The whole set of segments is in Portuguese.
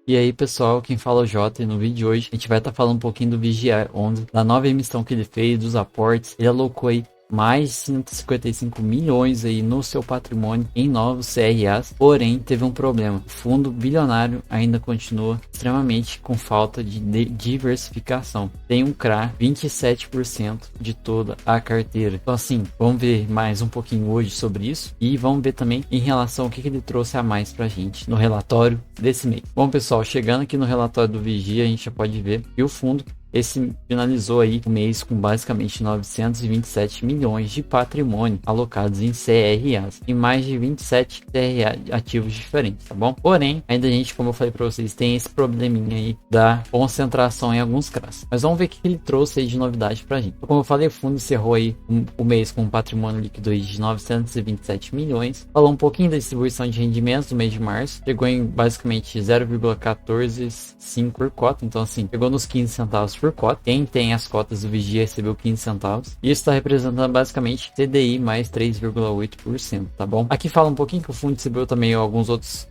E aí pessoal, quem fala é o Jota, e no vídeo de hoje a gente vai estar falando um pouquinho do Vigia 11, da nova emissão que ele fez, dos aportes. Ele alocou aí mais de 155 milhões aí no seu patrimônio em novos CRAs, porém teve um problema. O fundo bilionário ainda continua extremamente com falta de diversificação. Tem um CRA 27% de toda a carteira. Então assim, vamos ver mais um pouquinho hoje sobre isso e vamos ver também em relação ao que ele trouxe a mais pra gente no relatório desse mês. Bom pessoal, chegando aqui no relatório do Vigia, a gente já pode ver que o fundo finalizou aí o mês com basicamente 927 milhões de patrimônio alocados em CRAs, em mais de 27 CRA ativos diferentes, tá bom? Porém, ainda a gente, como eu falei para vocês, tem esse probleminha aí da concentração em alguns CRAs. Mas vamos ver o que ele trouxe aí de novidade pra gente. Então, como eu falei, o fundo encerrou aí o mês com um patrimônio líquido aí de 927 milhões. Falou um pouquinho da distribuição de rendimentos do mês de março. Chegou em basicamente 0,145 por cota. Então assim, chegou nos 15 centavos por cota. Quem tem as cotas do Vigia recebeu 15 centavos. Isso está representando basicamente CDI mais 3,8%, tá bom? Aqui fala um pouquinho que o fundo recebeu também alguns outros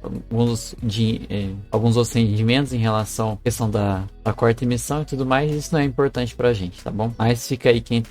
rendimentos em relação à questão da quarta emissão e tudo mais. Isso não é importante pra gente, tá bom? Mas fica aí quem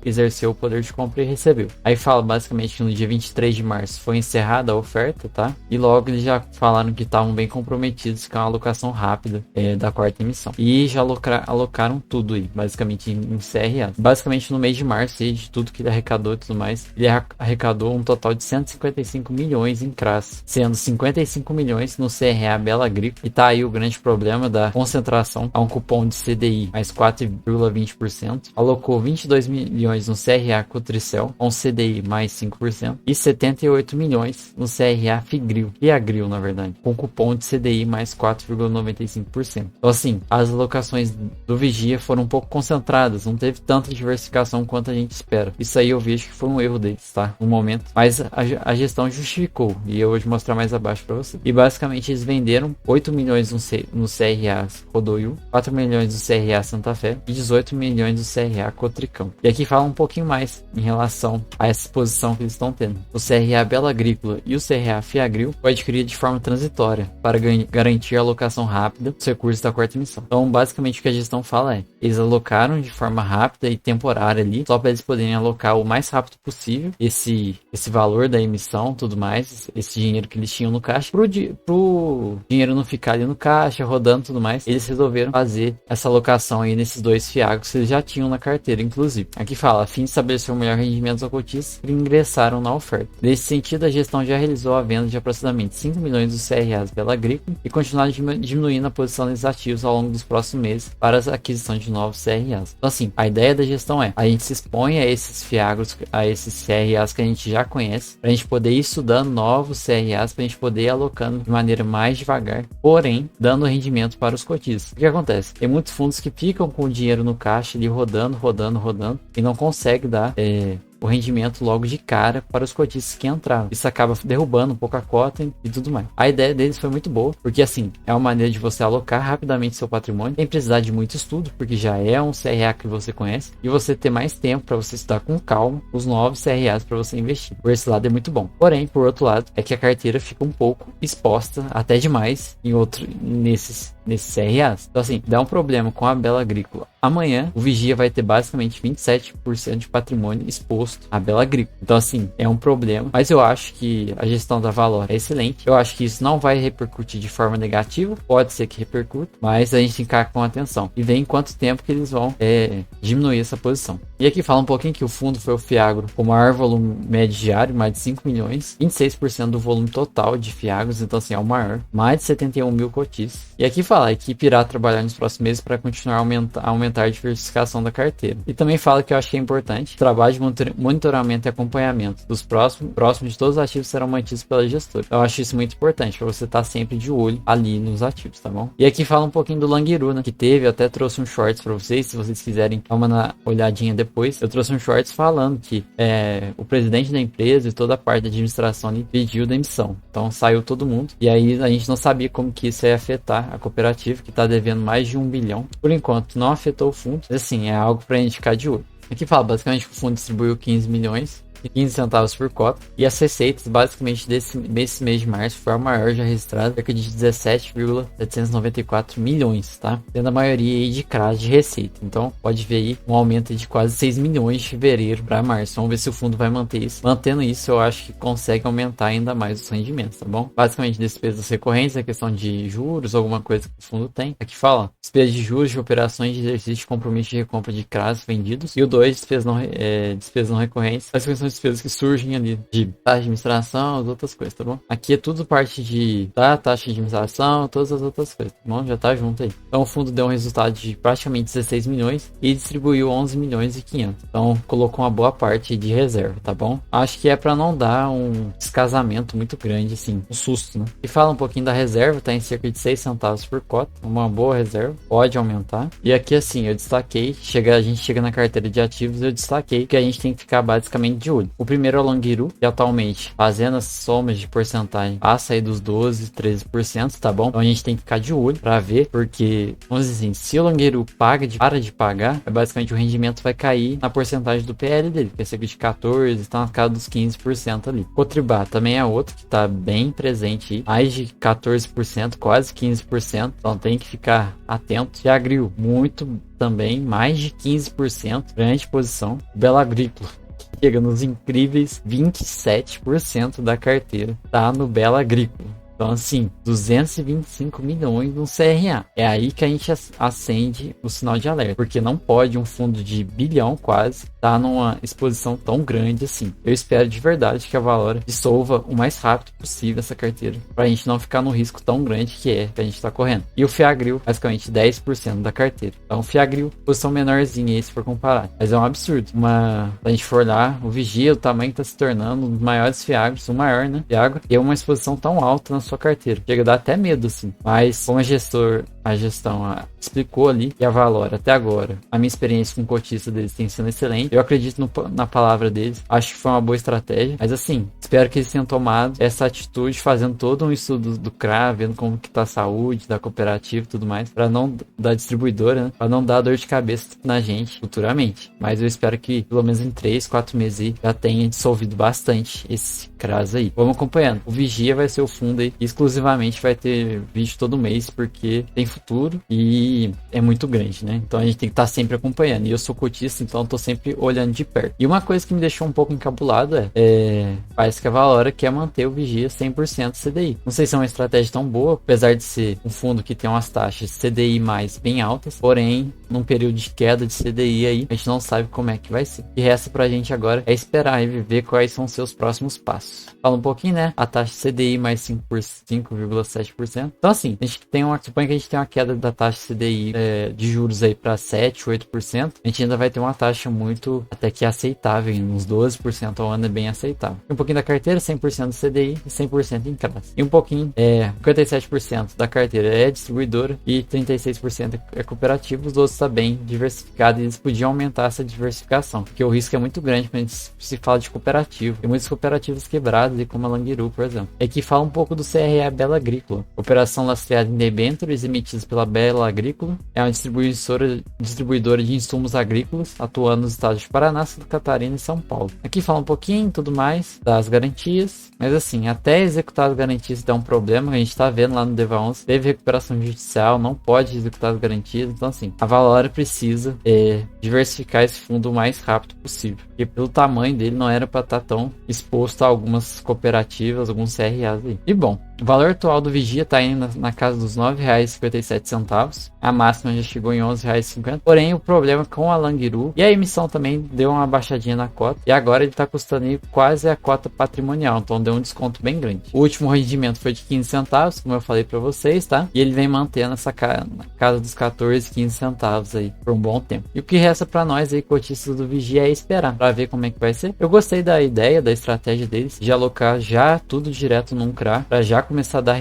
exerceu o poder de compra e recebeu. Aí fala basicamente que no dia 23 de março foi encerrada a oferta, tá? E logo eles já falaram que estavam bem comprometidos com a alocação rápida da quarta emissão. E já alocaram tudo aí, basicamente em CRA. Basicamente no mês de março, aí, de tudo que ele arrecadou e tudo mais, ele arrecadou um total de 155 milhões em CRAs, sendo 55 milhões no CRA Bela Agrícola. E tá aí o grande problema da concentração a um cupom de CDI mais 4,20%. Alocou 22 milhões no CRA Cotricel, com CDI mais 5%, e 78 milhões no CRA Fiagril, na verdade, com cupom de CDI mais 4,95%. Então assim, as alocações do Vigia foram um pouco concentradas, não teve tanta diversificação quanto a gente espera. Isso aí eu vejo que foi um erro deles, tá? No momento, mas a gestão justificou, e eu vou te mostrar mais abaixo para você. E basicamente eles venderam 8 milhões no CRA Rodoil, 4 milhões do CRA Santa Fé e 18 milhões do CRA Cotricão. E aqui fala um pouquinho mais em relação a essa exposição que eles estão tendo. O CRA Bela Agrícola e o CRA Fiagril foi adquirido de forma transitória para garantir a alocação rápida dos recursos da quarta emissão. Então, basicamente o que a gestão fala é, eles alocaram de forma rápida e temporária ali, só para eles poderem alocar o mais rápido possível esse valor da emissão, tudo mais, esse dinheiro que eles tinham no caixa, pro dinheiro não ficar ali no caixa, rodando tudo mais, eles resolveram fazer essa alocação aí nesses dois fiagros que eles já tinham na carteira, inclusive. Aqui fala, a fim de estabelecer o melhor rendimento dos cotistas que ingressaram na oferta. Nesse sentido, a gestão já realizou a venda de aproximadamente 5 milhões dos CRAs Bela Agrícola e continuar diminuindo a posição desses ativos ao longo dos próximos meses para a aquisição de novos CRAs. Então assim, a ideia da gestão é, a gente se expõe a esses fiagros, a esses CRAs que a gente já conhece, para a gente poder ir estudando novos CRAs, para a gente poder ir alocando de maneira mais devagar, porém, dando rendimento para os cotistas. O que acontece? Tem muitos fundos que ficam com o dinheiro no caixa ali rodando e não consegue dar o rendimento logo de cara para os cotistas que entraram. Isso acaba derrubando um pouco a cota e tudo mais. A ideia deles foi muito boa, porque assim, é uma maneira de você alocar rapidamente seu patrimônio, sem precisar de muito estudo, porque já é um CRA que você conhece, e você ter mais tempo para você estudar com calma os novos CRAs para você investir. Por esse lado é muito bom. Porém, por outro lado, é que a carteira fica um pouco exposta, até demais, nesses CRAs. Então assim, dá um problema com a Bela Agrícola. Amanhã, o Vigia vai ter basicamente 27% de patrimônio exposto à Bela Agrícola. Então assim, é um problema. Mas eu acho que a gestão da Valor é excelente. Eu acho que isso não vai repercutir de forma negativa. Pode ser que repercuta, mas a gente tem que ficar com atenção. E ver em quanto tempo que eles vão diminuir essa posição. E aqui fala um pouquinho que o fundo foi o Fiagro com o maior volume médio diário, mais de 5 milhões. 26% do volume total de Fiagros, então assim, é o maior. Mais de 71 mil cotistas. E aqui fala, a equipe irá trabalhar nos próximos meses para continuar a aumentar a diversificação da carteira. E também fala que eu acho que é importante, o trabalho de monitoramento e acompanhamento dos próximos de todos os ativos serão mantidos pela gestora. Eu acho isso muito importante, para você estar sempre de olho ali nos ativos, tá bom? E aqui fala um pouquinho do Languiru, né, que teve, eu até trouxe um shorts para vocês, se vocês quiserem dar uma olhadinha depois. Eu trouxe um shorts falando que o presidente da empresa e toda a parte da administração ali pediu demissão. Então saiu todo mundo, e aí a gente não sabia como que isso ia afetar a cooperativa, que está devendo mais de 1 bilhão. Por enquanto, não afetou o fundo, mas assim, é algo para a gente ficar de olho. Aqui fala basicamente que o fundo distribuiu 15 milhões 15 centavos por cota. E as receitas, basicamente, desse mês de março foi a maior já registrada, cerca de 17,794 milhões, tá? Tendo a maioria aí de CRAS de receita. Então, pode ver aí um aumento de quase 6 milhões de fevereiro para março. Vamos ver se o fundo vai manter isso. Mantendo isso, eu acho que consegue aumentar ainda mais os rendimentos, tá bom? Basicamente, despesas recorrentes, a questão de juros, alguma coisa que o fundo tem. Aqui fala, despesas de juros de operações de exercício de compromisso de recompra de CRAs vendidos. E o 2, despesas não recorrentes. Basicamente são despesas que surgem ali de taxa de administração, as outras coisas, tá bom? Aqui é tudo parte de taxa de administração, todas as outras coisas, tá bom? Já tá junto aí. Então o fundo deu um resultado de praticamente 16 milhões e distribuiu 11 milhões e 500. Então colocou uma boa parte de reserva, tá bom? Acho que é para não dar um descasamento muito grande, assim, um susto, né? E fala um pouquinho da reserva, tá em cerca de 6 centavos por cota, uma boa reserva, pode aumentar. E aqui assim, eu destaquei, a gente chega na carteira de ativos, eu destaquei que a gente tem que ficar basicamente de olho. O primeiro é o Languiru, que atualmente, fazendo as somas de porcentagem, passa aí dos 12, 13%, tá bom? Então a gente tem que ficar de olho para ver, porque, vamos dizer assim, se o Languiru para de pagar, basicamente o rendimento vai cair na porcentagem do PL dele, que é cerca de 14, está na casa dos 15% ali. Cotribá também é outro que está bem presente aí, mais de 14%, quase 15%, então tem que ficar atento. E Agril, muito também, mais de 15%, grande posição. Bela Agrícola, chega nos incríveis 27% da carteira, tá no Bela Agrícola. Então, assim, 225 milhões no CRA. É aí que a gente acende o sinal de alerta. Porque não pode um fundo de bilhão quase estar numa exposição tão grande assim. Eu espero de verdade que a Valora dissolva o mais rápido possível essa carteira. Pra gente não ficar no risco tão grande que a gente tá correndo. E o Fiagril, basicamente 10% da carteira. Então, o Fiagril, posição menorzinha aí se for comparar. Mas é um absurdo. Se a gente for lá, o Vigia, o tamanho que tá se tornando um dos maiores Fiagros, o maior, né? Fiagro, e é uma exposição tão alta na sua carteira. Chega a dar até medo, assim. Mas, como a gestão explicou ali, e a Valora, até agora, a minha experiência com cotista deles tem sido excelente. Eu acredito na palavra deles. Acho que foi uma boa estratégia. Mas, assim, espero que eles tenham tomado essa atitude, fazendo todo um estudo do CRA, vendo como que tá a saúde da cooperativa e tudo mais, para não, da distribuidora, né? Para não dar dor de cabeça na gente futuramente. Mas eu espero que, pelo menos em 3, 4 meses aí, já tenha dissolvido bastante esse CRAs aí. Vamos acompanhando. O Vigia vai ser o fundo aí, exclusivamente vai ter vídeo todo mês, porque tem futuro e é muito grande, né? Então a gente tem que estar sempre acompanhando. E eu sou cotista, então eu tô sempre olhando de perto. E uma coisa que me deixou um pouco encabulado parece que a Valora quer manter o Vigia 100% CDI. Não sei se é uma estratégia tão boa, apesar de ser um fundo que tem umas taxas CDI mais bem altas, porém, num período de queda de CDI aí, a gente não sabe como é que vai ser. O que resta pra gente agora é esperar e ver quais são seus próximos passos. Fala um pouquinho, né? A taxa CDI mais 5,7%. Então, assim, a gente suponha que a gente tem uma queda da taxa CDI de juros aí para 7, 8%. A gente ainda vai ter uma taxa muito, até que aceitável, uns 12% ao ano é bem aceitável. Um pouquinho da carteira, 100% CDI e 100% em CRAS. E um pouquinho, 57% da carteira é distribuidora e 36% é cooperativa. Os outros tá bem diversificado e eles podiam aumentar essa diversificação, porque o risco é muito grande quando a gente se fala de cooperativa. Tem muitas cooperativas quebradas, como a Languiru, por exemplo. Aqui fala um pouco do CRA Bela Agrícola. Operação lastreada em debêntures emitidas pela Bela Agrícola. É uma distribuidora de insumos agrícolas, atuando nos estados de Paraná, Santa Catarina e São Paulo. Aqui fala um pouquinho, tudo mais, das garantias. Mas assim, até executar as garantias dá um problema. A gente tá vendo lá no DEVA 11. Teve recuperação judicial, não pode executar as garantias. Então assim, a Valora precisa diversificar esse fundo o mais rápido possível. Porque pelo tamanho dele não era para estar tão exposto a algumas cooperativas, alguns CRAs aí. E bom, o valor atual do Vigia está indo na casa dos R$ 9,57. A máxima já chegou em R$ 11,50. Porém, o problema com a Languiru e a emissão também deu uma baixadinha na cota. E agora ele está custando aí quase a cota patrimonial. Então deu um desconto bem grande. O último rendimento foi de 15 centavos, como eu falei para vocês, tá? E ele vem mantendo essa na casa dos 14, 15 centavos aí por um bom tempo. E o que resta para nós aí, cotistas do Vigia, é esperar para ver como é que vai ser. Eu gostei da ideia, da estratégia deles, de alocar já tudo direto num CRA, para já começar a dar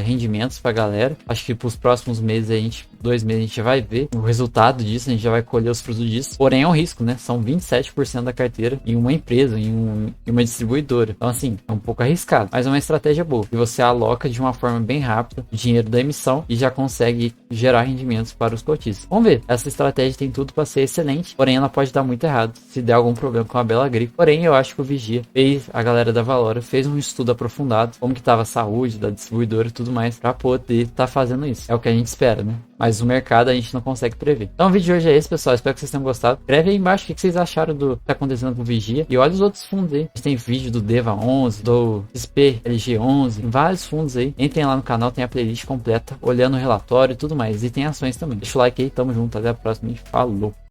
rendimentos pra galera. Acho que pros próximos meses a gente 2 meses a gente vai ver o resultado disso, a gente já vai colher os frutos disso. Porém é um risco, né? São 27% da carteira em uma empresa, em uma distribuidora. Então assim, é um pouco arriscado, mas é uma estratégia boa. E você aloca de uma forma bem rápida o dinheiro da emissão e já consegue gerar rendimentos para os cotistas. Vamos ver, essa estratégia tem tudo para ser excelente, porém ela pode dar muito errado se der algum problema com a Bela Agrícola. Porém eu acho que o Vigia fez, a galera da Valora fez um estudo aprofundado, como que estava a saúde da distribuidora e tudo mais, para poder estar fazendo isso. É o que a gente espera, né? Mas o mercado a gente não consegue prever. Então o vídeo de hoje é esse, pessoal. Espero que vocês tenham gostado. Escreve aí embaixo o que vocês acharam do que tá acontecendo com o Vigia. E olha os outros fundos aí. A gente tem vídeo do Deva 11, do XP LG 11. Tem vários fundos aí. Entrem lá no canal, tem a playlist completa, olhando o relatório e tudo mais. E tem ações também. Deixa o like aí, tamo junto. Até a próxima e falou.